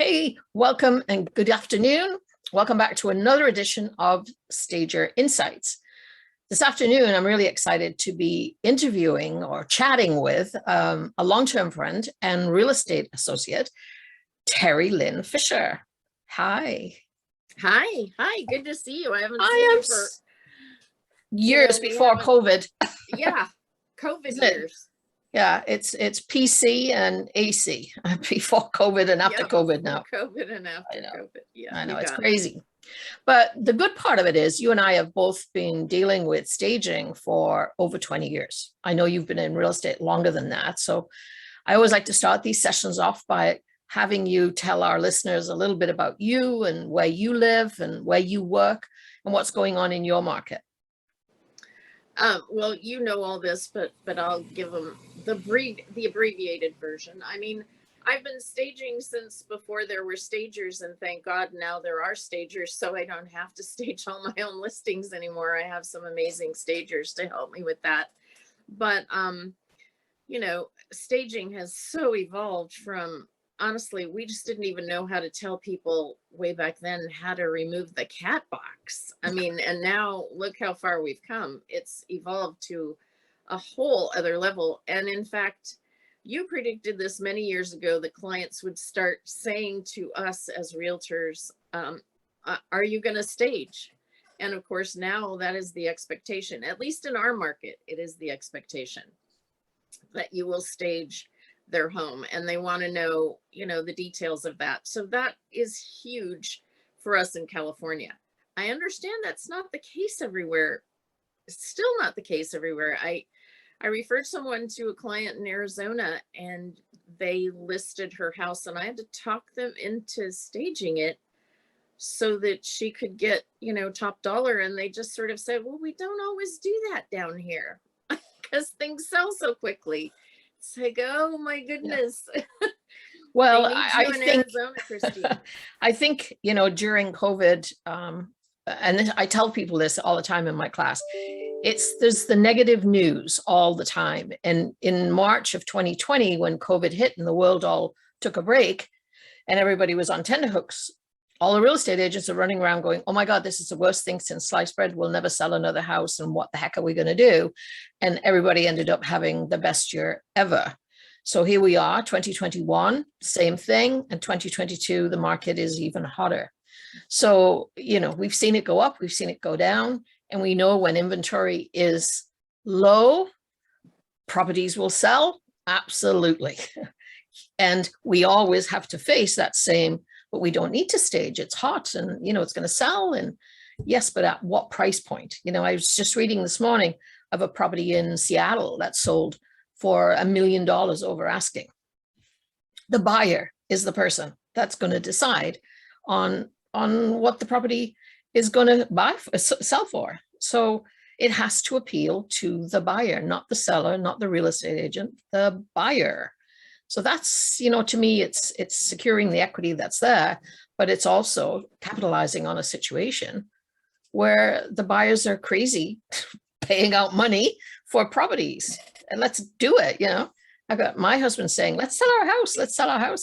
Hey, welcome and good afternoon. Welcome back to another edition of Stager Insights. This afternoon, I'm really excited to be interviewing or chatting with a long-term friend and real estate associate, Terrylynn Fisher. Hi. Hi, good to see you. I haven't I seen am you for years before COVID. Yeah, COVID years. Yeah, it's PC and AC before COVID and after COVID now. COVID and after COVID. Yeah, I know it's crazy. But the good part of it is you and I have both been dealing with staging for over 20 years. I know you've been in real estate longer than that. So I always like to start these sessions off by having you tell our listeners a little bit about you and where you live and where you work and what's going on in your market. Well, you know all this, but I'll give them the abbreviated version. I mean, I've been staging since before there were stagers, and thank God now there are stagers, so I don't have to stage all my own listings anymore. I have some amazing stagers to help me with that. But staging has so evolved from, honestly, we just didn't even know how to tell people way back then how to remove the cat box. I mean, and now look how far we've come. It's evolved to a whole other level. And in fact, you predicted this many years ago that clients would start saying to us as realtors, are you going to stage? And of course, now that is the expectation, at least in our market, it is the expectation that you will stage their home, and they want to know, the details of that. So that is huge for us in California. I understand that's not the case everywhere. It's still not the case everywhere. I referred someone to a client in Arizona, and they listed her house, and I had to talk them into staging it so that she could get, top dollar. And they just sort of said, well, we don't always do that down here because things sell so quickly. It's like, oh my goodness. Yeah. Well, I think, Arizona, Christine. I think, during COVID, and I tell people this all the time in my class, there's the negative news all the time. And in March of 2020, when COVID hit and the world all took a break and everybody was on tenterhooks, all the real estate agents are running around going, oh my God, this is the worst thing since sliced bread. We'll never sell another house. And what the heck are we going to do? And everybody ended up having the best year ever. So here we are, 2021, same thing. And 2022, the market is even hotter. So, we've seen it go up, we've seen it go down. And we know when inventory is low, properties will sell. Absolutely. And we always have to face that same, but we don't need to stage. It's hot and, it's going to sell. And yes, but at what price point? I was just reading this morning of a property in Seattle that sold for $1 million over asking. The buyer is the person that's going to decide on what the property is going to sell for. So it has to appeal to the buyer, not the seller, not the real estate agent, the buyer. So that's, to me, it's securing the equity that's there, but it's also capitalizing on a situation where the buyers are crazy paying out money for properties. And let's do it, I've got my husband saying, let's sell our house.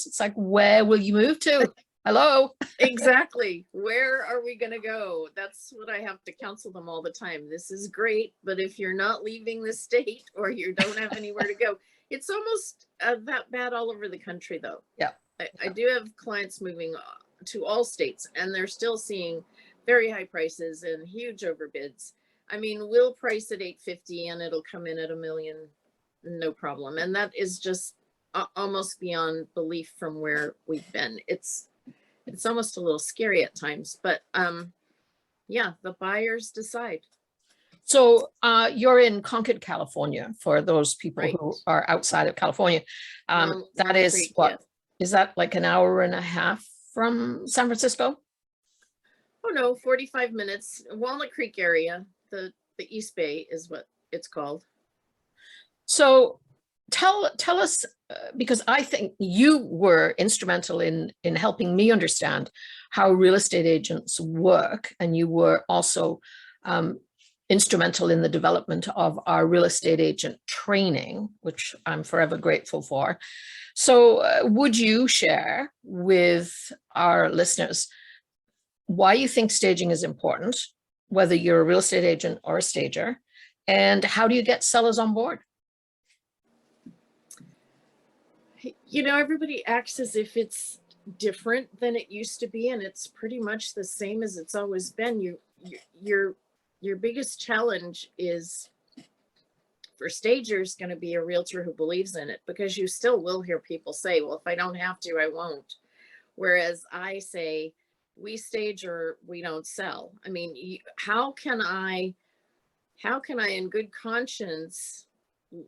It's like, where will you move to? Hello? Exactly. Where are we going to go? That's what I have to counsel them all the time. This is great, but if you're not leaving the state or you don't have anywhere to go, it's almost that bad all over the country, though. Yeah. I do have clients moving to all states, and they're still seeing very high prices and huge overbids. I mean, we'll price at $850 and it'll come in at $1 million, no problem. And that is just almost beyond belief from where we've been. It's almost a little scary at times, but yeah, the buyers decide. So you're in Concord, California, for those people Right. who are outside of California. That is Creek, what? yes. Is that like an hour and a half from San Francisco? Oh no, 45 minutes. Walnut Creek area, the East Bay is what it's called. So tell us, because I think you were instrumental in helping me understand how real estate agents work, and you were also instrumental in the development of our real estate agent training, which I'm forever grateful for. So would you share with our listeners why you think staging is important, whether you're a real estate agent or a stager, and how do you get sellers on board? You know, everybody acts as if it's different than it used to be, and it's pretty much the same as it's always been. Your biggest challenge is, for stagers, going to be a realtor who believes in it, because you still will hear people say, well, if I don't have to, I won't. Whereas I say, we stage or we don't sell. I mean, how can I in good conscience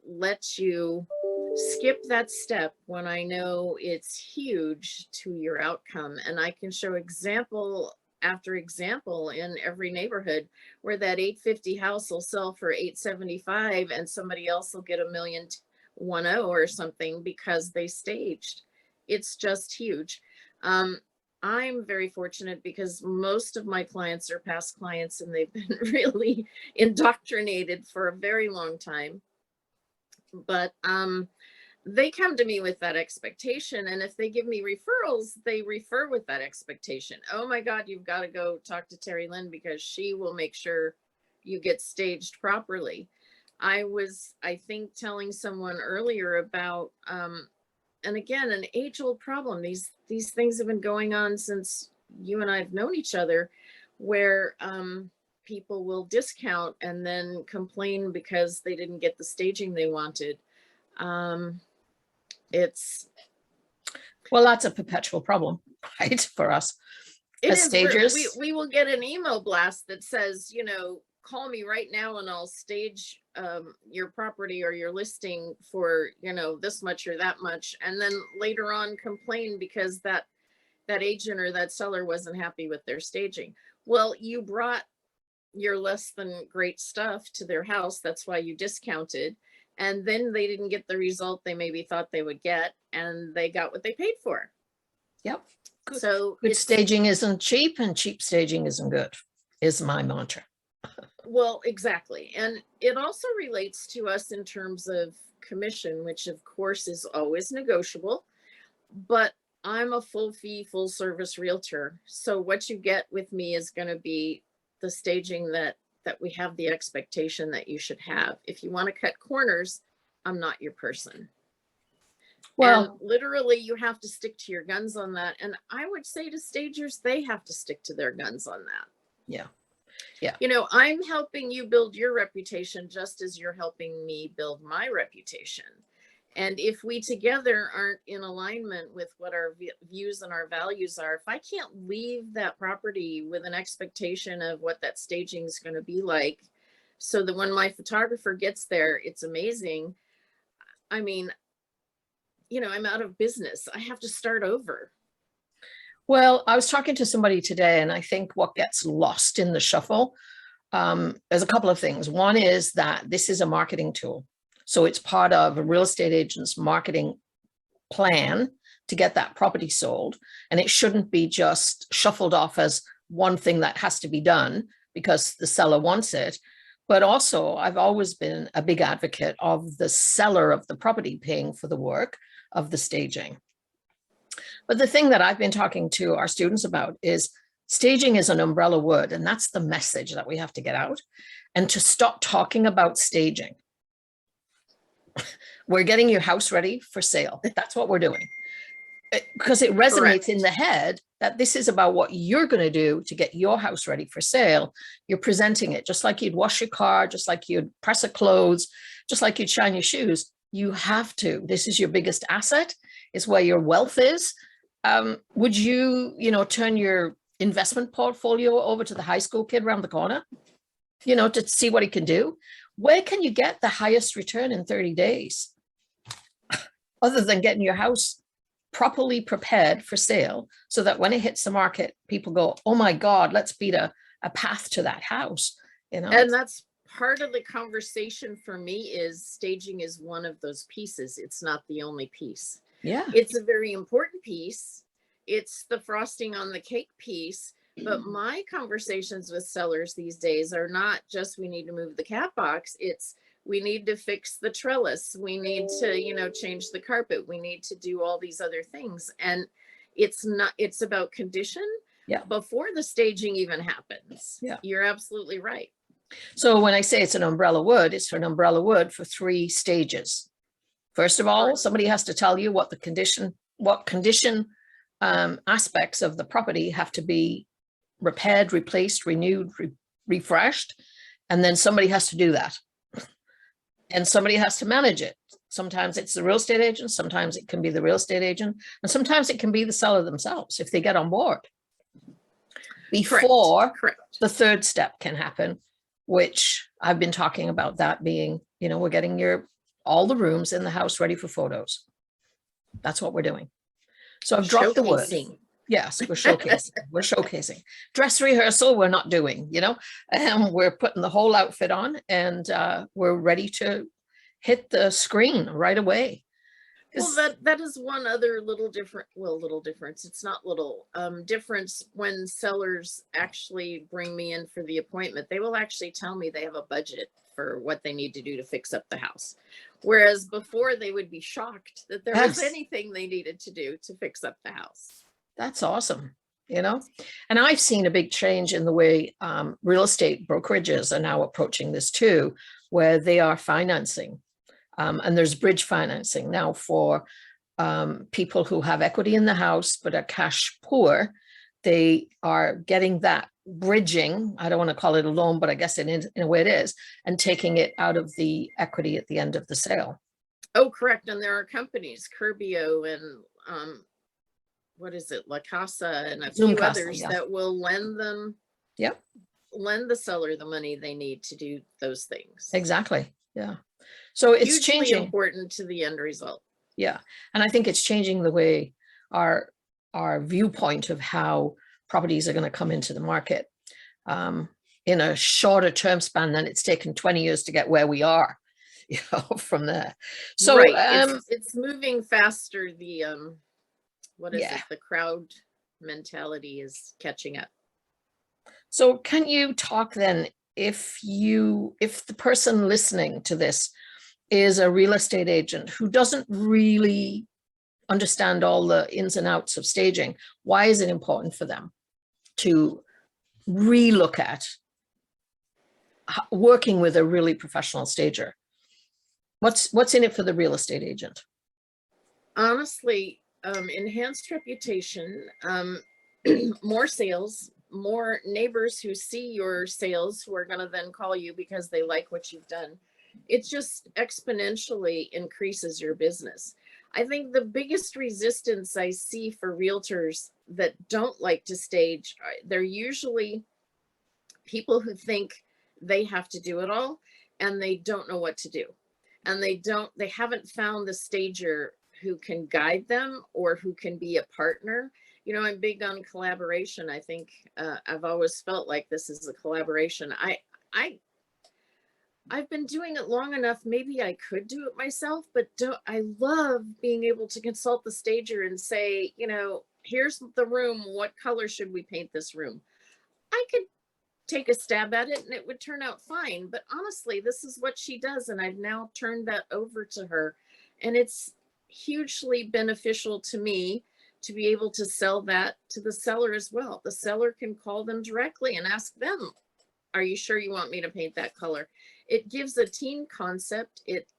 let you skip that step when I know it's huge to your outcome? And I can show example after example in every neighborhood where that 850 house will sell for 875 and somebody else will get $1,010,000 or something because they staged. It's just huge. I'm very fortunate because most of my clients are past clients and they've been really indoctrinated for a very long time. But they come to me with that expectation. And if they give me referrals, they refer with that expectation. Oh my God, you've got to go talk to Terrylynn because she will make sure you get staged properly. I was, I think, telling someone earlier about, and again, an age-old problem. These things have been going on since you and I have known each other, where people will discount and then complain because they didn't get the staging they wanted. Well, that's a perpetual problem, right, for us as stagers. We will get an email blast that says, you know, call me right now and I'll stage your property or your listing for, you know, this much or that much, and then later on complain because that agent or that seller wasn't happy with their staging. Well, you brought your less than great stuff to their house, that's why you discounted, and then they didn't get the result they maybe thought they would get, and they got what they paid for. Yep. So good staging isn't cheap, and cheap staging isn't good, is my mantra. Well, exactly. And it also relates to us in terms of commission, which of course is always negotiable, but I'm a full fee, full service realtor. So what you get with me is going to be the staging that we have the expectation that you should have. If you want to cut corners, I'm not your person. Well, and literally you have to stick to your guns on that. And I would say to stagers, they have to stick to their guns on that. Yeah. Yeah. You know, I'm helping you build your reputation just as you're helping me build my reputation. And if we together aren't in alignment with what our views and our values are, if I can't leave that property with an expectation of what that staging is going to be like, so that when my photographer gets there, it's amazing. I mean, you know, I'm out of business. I have to start over. Well, I was talking to somebody today, and I think what gets lost in the shuffle, there's a couple of things. One is that this is a marketing tool. So it's part of a real estate agent's marketing plan to get that property sold. And it shouldn't be just shuffled off as one thing that has to be done because the seller wants it. But also, I've always been a big advocate of the seller of the property paying for the work of the staging. But the thing that I've been talking to our students about is staging is an umbrella word, and that's the message that we have to get out, and to stop talking about staging. We're getting your house ready for sale. That's what we're doing. Because it resonates Correct. In the head that this is about what you're going to do to get your house ready for sale. You're presenting it just like you'd wash your car, just like you'd press a clothes, just like you'd shine your shoes. You have to. This is your biggest asset. It's where your wealth is. Would you, turn your investment portfolio over to the high school kid around the corner, to see what he can do? Where can you get the highest return in 30 days? Other than getting your house properly prepared for sale so that when it hits the market, people go, oh my God, let's beat a path to that house, And that's part of the conversation for me is staging is one of those pieces. It's not the only piece. Yeah. It's a very important piece. It's the frosting on the cake piece, But my conversations with sellers these days are not just we need to move the cat box. It's we need to fix the trellis. We need to, change the carpet. We need to do all these other things. And it's about condition Yeah. before the staging even happens. Yeah. You're absolutely right. So when I say it's an umbrella wood, it's an umbrella wood for 3 stages. First of all, somebody has to tell you what condition aspects of the property have to be repaired, replaced, renewed, refreshed. And then somebody has to do that. And somebody has to manage it. Sometimes it's the real estate agent, sometimes it can be the real estate agent, and sometimes it can be the seller themselves if they get on board. Before Correct. the 3rd step can happen, which I've been talking about, that being, we're getting all the rooms in the house ready for photos. That's what we're doing. So I've dropped the word. Yes, we're showcasing. We're showcasing. Dress rehearsal, we're not doing, we're putting the whole outfit on, and we're ready to hit the screen right away. Well, that is one other little difference. It's not little difference when sellers actually bring me in for the appointment. They will actually tell me they have a budget for what they need to do to fix up the house. Whereas before they would be shocked that there was anything they needed to do to fix up the house. That's awesome, and I've seen a big change in the way real estate brokerages are now approaching this too, where they are financing. And there's bridge financing now for people who have equity in the house but are cash poor. They are getting that bridging. I don't want to call it a loan, but I guess in a way it is, and taking it out of the equity at the end of the sale. Oh, correct. And there are companies, Curbio and what is it, La Casa, and a few others that will lend them. Yep. Lend the seller the money they need to do those things. Exactly. Yeah. So it's hugely changing. Important to the end result. Yeah. And I think it's changing the way our viewpoint of how properties are going to come into the market in a shorter term span than it's taken 20 years to get where we are, from there. So it's moving faster. The what is it? The crowd mentality is catching up. So can you talk then, if the person listening to this is a real estate agent who doesn't really understand all the ins and outs of staging, why is it important for them to relook at working with a really professional stager? What's in it for the real estate agent? Honestly, enhanced reputation, more sales, more neighbors who see your sales, who are going to then call you because they like what you've done. It just exponentially increases your business. I think the biggest resistance I see for realtors that don't like to stage, they're usually people who think they have to do it all and they don't know what to do. And they haven't found the stager who can guide them or who can be a partner. I'm big on collaboration. I think I've always felt like this is a collaboration. I've been doing it long enough. Maybe I could do it myself, but I love being able to consult the stager and say, here's the room. What color should we paint this room? I could take a stab at it and it would turn out fine. But honestly, this is what she does. And I've now turned that over to her. And it's hugely beneficial to me to be able to sell that to the seller as well. The seller can call them directly and ask them, are you sure you want me to paint that color? It gives a team concept. It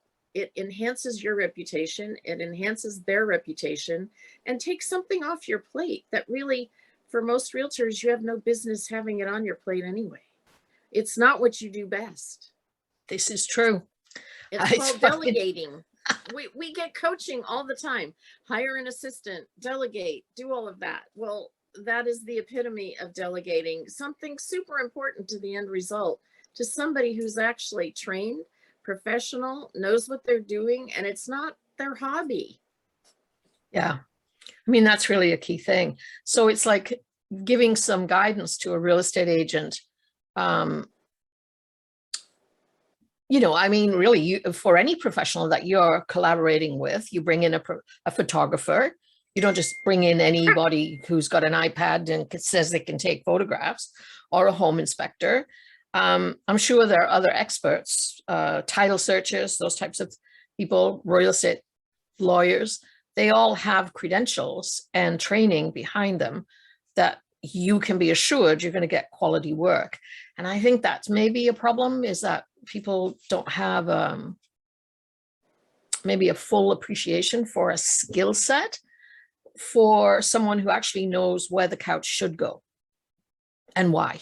enhances your reputation. It enhances their reputation and takes something off your plate that really, for most realtors, you have no business having it on your plate anyway. It's not what you do best. This is true. It's called delegating. We get coaching all the time. Hire an assistant, delegate, do all of that. Well, that is the epitome of delegating something super important to the end result to somebody who's actually trained, professional, knows what they're doing, and it's not their hobby. Yeah. I mean, that's really a key thing. So it's like giving some guidance to a real estate agent. Really, for any professional that you're collaborating with, you bring in a photographer, You don't just bring in anybody who's got an iPad and says they can take photographs, or a home inspector. I'm sure there are other experts, title searchers, those types of people, real estate lawyers. They all have credentials and training behind them that you can be assured you're going to get quality work. And I think that's maybe a problem, is that people don't have maybe a full appreciation for a skill set for someone who actually knows where the couch should go and why.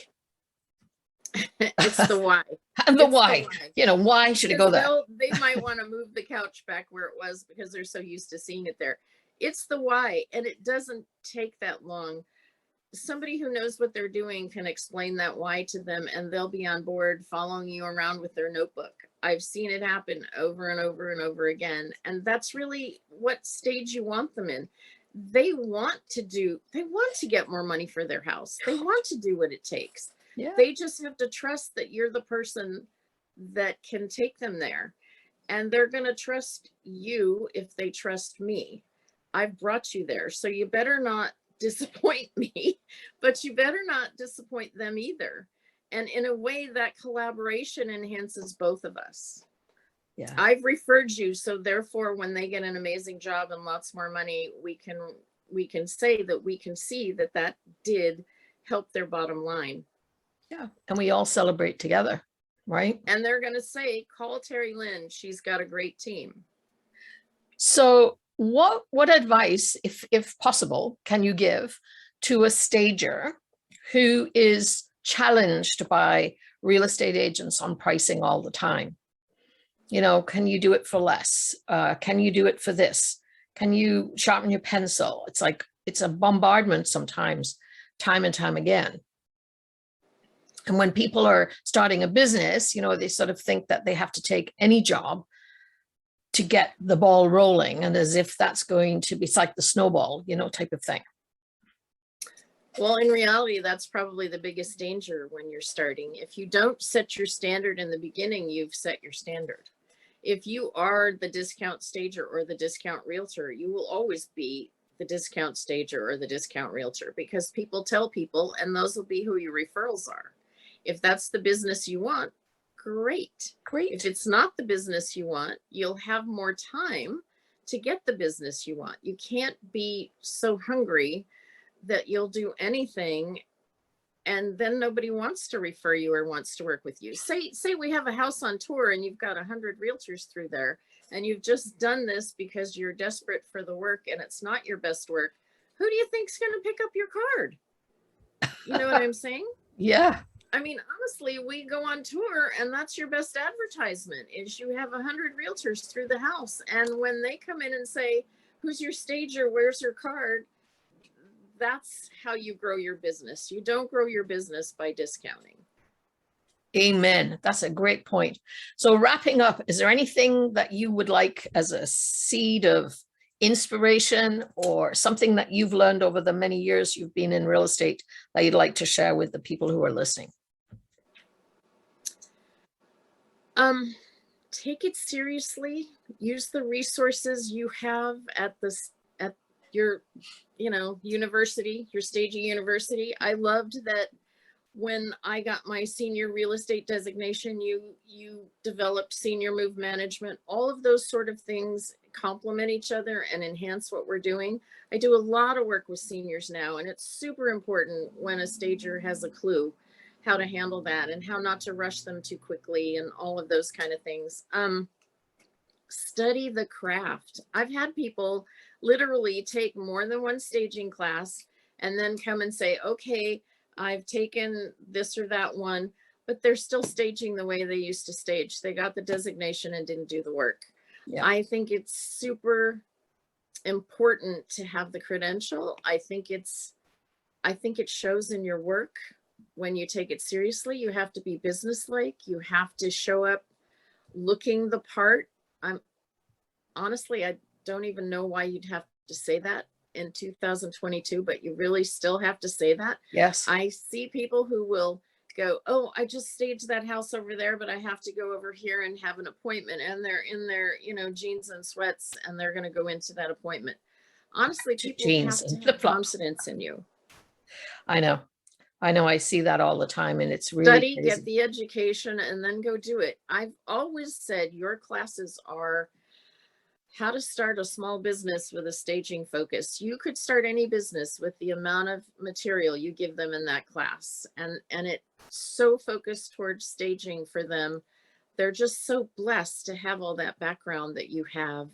It's the why. And the why, why should it go there? They might want to move the couch back where it was because they're so used to seeing it there. It's the why, and it doesn't take that long. Somebody who knows what they're doing can explain that why to them, and they'll be on board following you around with their notebook. I've seen it happen over and over and over again. And that's really what stage you want them in. They want to get more money for their house. They want to do what it takes. Yeah. They just have to trust that you're the person that can take them there. And they're going to trust you if they trust me. I've brought you there. So you better not disappoint me, but you better not disappoint them either. And in a way, that collaboration enhances both of us. Yeah. I've referred you, so therefore when they get an amazing job and lots more money, we can say that we can see that did help their bottom line. Yeah. And we all celebrate together, right? And they're going to say, call Terrylynn. She's got a great team. So what advice, if possible, can you give to a stager who is challenged by real estate agents on pricing all the time? Can you do it for less? Can you do it for this? Can you sharpen your pencil? It's like, it's a bombardment sometimes, time and time again. And when people are starting a business, they sort of think that they have to take any job to get the ball rolling, and as if that's going to be, it's like the snowball, type of thing. Well, in reality, that's probably the biggest danger when you're starting. If you don't set your standard in the beginning, you've set your standard. If you are the discount stager or the discount realtor, you will always be the discount stager or the discount realtor, because people tell people, and those will be who your referrals are. If that's the business you want, great. If it's not the business you want, you'll have more time to get the business you want. You can't be so hungry that you'll do anything and then nobody wants to refer you or wants to work with you. Say we have a house on tour and you've got 100 realtors through there, and you've just done this because you're desperate for the work and it's not your best work. Who do you think's going to pick up your card? You know what I'm saying? Yeah. I mean, honestly, we go on tour and that's your best advertisement, is you have 100 realtors through the house. And when they come in and say, who's your stager? Where's your card? That's how you grow your business. You don't grow your business by discounting. Amen. That's a great point. So wrapping up, is there anything that you would like as a seed of inspiration or something that you've learned over the many years you've been in real estate that you'd like to share with the people who are listening? Take it seriously. Use the resources you have at your, university, your staging university. I loved that when I got my senior real estate designation, you developed senior move management. All of those sort of things complement each other and enhance what we're doing. I do a lot of work with seniors now, and it's super important when a stager has a clue how to handle that and how not to rush them too quickly and all of those kind of things. Study the craft. I've had people literally take more than one staging class and then come and say, okay, I've taken this or that one, but they're still staging the way they used to stage. They got the designation and didn't do the work. Yeah. I think it's super important to have the credential. I think it shows in your work when you take it seriously. You have to be businesslike. You have to show up looking the part. Honestly, I don't even know why you'd have to say that in 2022, but you really still have to say that. Yes. I see people who will go, oh, I just staged that house over there, but I have to go over here and have an appointment, and they're in their, jeans and sweats, and they're going to go into that appointment. Honestly, people jeans have and to have flip-flops. confidence in you. I know. I see that all the time, and it's really Study, crazy. get the education, and then go do it. I've always said your classes are how to start a small business with a staging focus. You could start any business with the amount of material you give them in that class. And it's so focused towards staging for them. They're just so blessed to have all that background that you have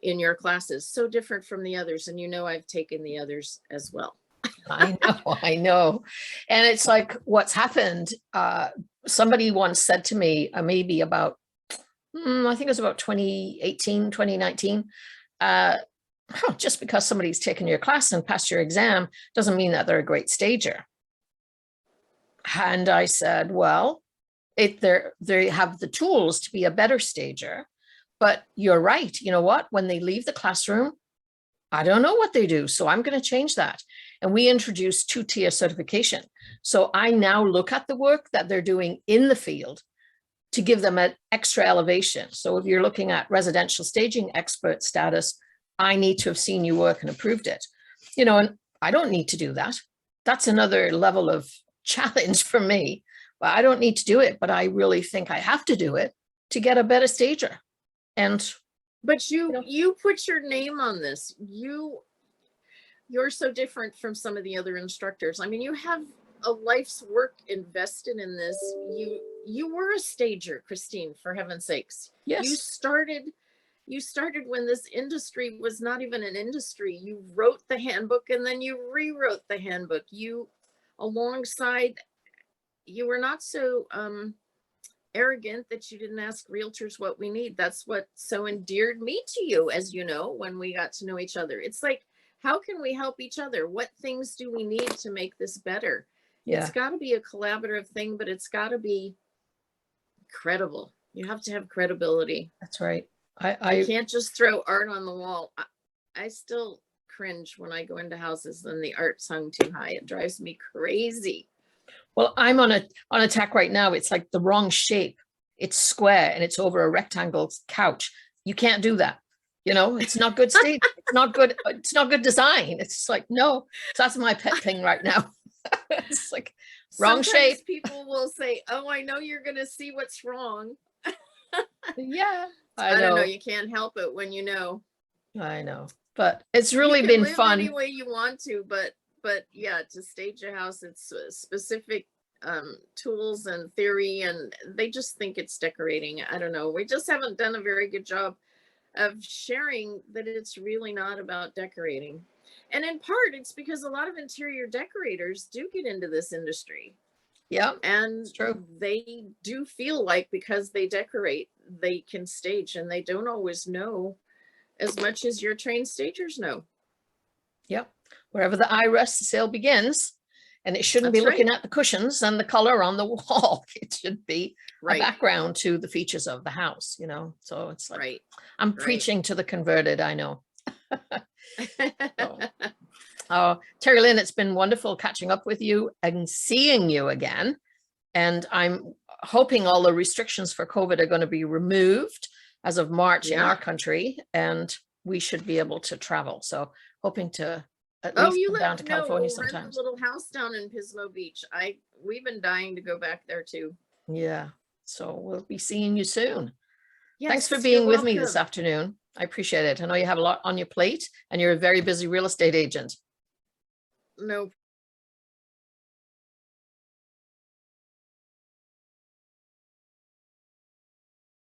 in your classes. So different from the others. And you know, I've taken the others as well. I know, I know. And it's like what's happened. Somebody once said to me, maybe about, I think it was about 2018, 2019, just because somebody's taken your class and passed your exam doesn't mean that they're a great stager. And I said, well, they have the tools to be a better stager, but you're right. You know what? When they leave the classroom, I don't know what they do. So I'm going to change that. And we introduced 2-tier certification. So I now look at the work that they're doing in the field to give them an extra elevation. So if you're looking at residential staging expert status, I need to have seen you work and approved it. And I don't need to do that. That's another level of challenge for me. But I don't need to do it, but I really think I have to do it to get a better stager. But you put your name on this. You're so different from some of the other instructors. I mean, you have a life's work invested in this. You were a stager, Christine, for heaven's sakes. Yes. You started when this industry was not even an industry. You wrote the handbook and then you rewrote the handbook. You were not so arrogant that you didn't ask realtors what we need. That's what so endeared me to you, as you know, when we got to know each other. It's like, how can we help each other? What things do we need to make this better? Yeah. It's got to be a collaborative thing, but it's got to be credible. You have to have credibility. That's right. I can't just throw art on the wall. I still cringe when I go into houses and the art's hung too high. It drives me crazy. Well, I'm on a tack right now. It's like the wrong shape. It's square and it's over a rectangle couch. You can't do that. It's not good stage. It's not good. It's not good design. It's like, no. So that's my pet thing right now. It's like wrong Sometimes shape. people will say, oh, I know you're going to see what's wrong. Yeah. I don't know. You can't help it when you know. I know. But it's really you can been live fun. Any way you want to, but yeah, to stage a house, it's specific tools and theory, and they just think it's decorating. I don't know. We just haven't done a very good job of sharing that it's really not about decorating. And in part, it's because a lot of interior decorators do get into this industry. Yeah, and true. They do feel like because they decorate, they can stage, and they don't always know as much as your trained stagers know. Yep. Wherever the eye rests, the sale begins. And it shouldn't be looking at the cushions and the color on the wall. It should be a background to the features of the house, So it's like, I'm preaching to the converted, I know. Terrylynn, it's been wonderful catching up with you and seeing you again. And I'm hoping all the restrictions for COVID are going to be removed as of March in our country, and we should be able to travel. So hoping to at least come down to California sometimes. A little house down in Pismo Beach. We've been dying to go back there too. Yeah. So we'll be seeing you soon. Yes, thanks for being with me this afternoon. I appreciate it. I know you have a lot on your plate and you're a very busy real estate agent. No